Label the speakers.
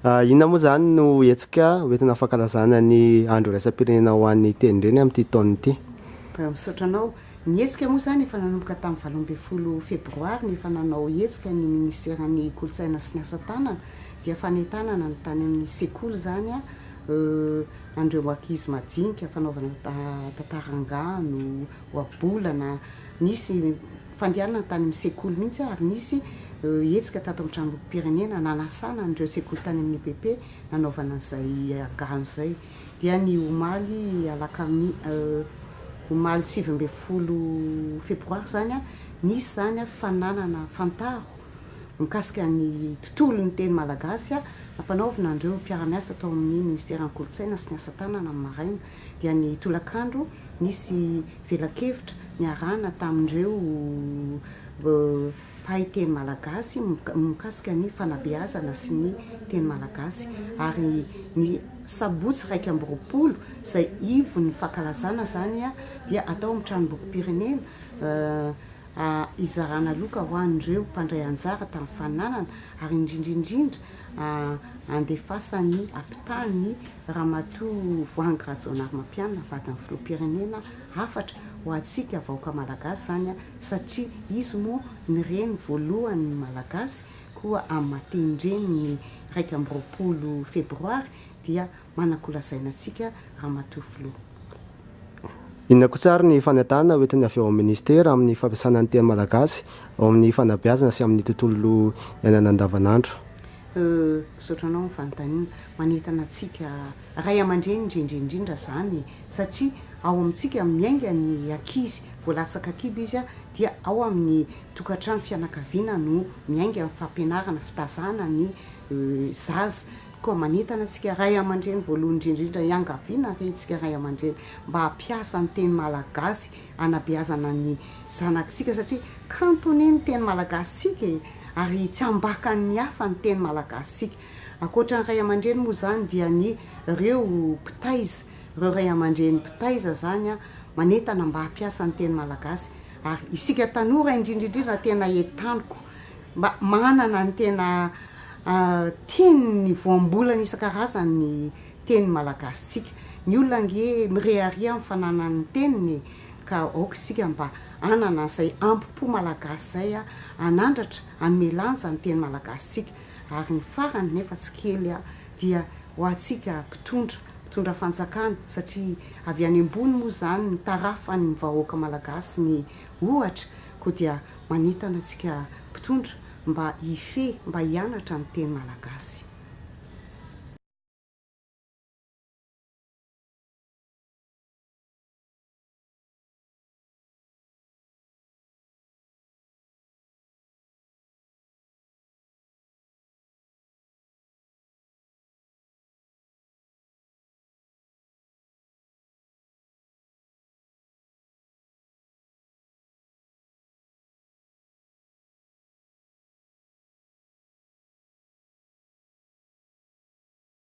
Speaker 1: Inona moa zany no etsika hoentina fankalazana ny andro raisam-pirenena ho an'ny teny reny amin'ity taona ity.
Speaker 2: Misaotra anao, ny hetsika moa zany efa nanomboka tamin'ny 20 febroary ny efa nanao hetsika ny ministèran'ny kolotsaina sy ny asa tanana dia fanentanana ny tany amin'ny sekoly zany andreo ankizy madinika fanaovana tantarangano, oabolana, nisy fandehanana tany amin'ny sekoly mihitsy ary nisy hetsika tato amin'ny tranom-pirenena nanasana andreo sekoly tany amin'ny EPP nanaovana izay agano izay dia ny omaly omaly 7 febroary zany nisy zany fananana fantaro mikasika ny tontolo ny teny malagasy nampanaovina andreo mpiara-miasa tao amin'ny ministèran'ny kolotsaina sy ny asa tanana amin'ny maraina dia ny tolakandro nisy velakevitra niarahana tamindreo mpahay teny malagasy mikasika ny fanabeazana sy ny teny malagasy ary ny sabotsy 20 izay ivo ny fankalazana zany dia atao amin'ny tranom-bokim-pirenena izarana loka ho an'ireo mpandray anjara tamin'ny fananana ary indrindrindrindra andefasany ampitany ramatoa Voangy Rajaonarimampianina vadin'ny filoham-pirenena hafatra ho antsika vahoaka malagasy zany satria izy moa ny reny voalohany malagasy koa amin'ny matendreny ny 20 febroary dia manakolazaina antsika ramatoa filoha.
Speaker 1: Inona koa tsara ny fanentana hoentin'ny avy ao amin'ny ministera amin'ny fampiasana ny teny malagasy ao amin'ny fanabeazana sy amin'ny tontolo iainana andavanandro.
Speaker 2: Misaotra anao ny fanontaniana manentana antsika ray aman-dreny indrindrindrindra zany satria ao amintsika miainga ny ankizy voalatsaka kibo izy dia ao amin'ny tokantrano fianakaviana no miainga amin'ny fampianarana fitazana ny zaza koa manentana antsika ray aman-dreny voalohany indrindrindra iangaviana rentsika ray aman-dreny mba hampiasa ny teny malagasy anabeazana ny zanakitsika satria kantone ny teny malagasitsika ary tsy ambaka ny hafa ny teny malagasitsika akoatra ny ray aman-dreny moa zany dia ny reo mpitaiza ireo ray aman-dreny mpitaiza zany manentana mba hampiasa ny teny malagasy ary isika tanora indrindrindrindra tena entaniko mba manana ny tena teny ny voambolana isan-karazany ny teny malagasitsika ny olona nge mireharia amin'ny fananan'ny teniny ka aoka isika mba anana izay ampipo malagasy zay anandratra anomelanja ny teny malagasitsika ary ny farany nefa tsy kely dia ho antsika mpitondra fanjakana satria avy any ambony moa zany ny tarafany vahoaka malagasy ny ohatra koa dia manentana antsika mpitondra mba hife mba hianatra ny teny malagasy.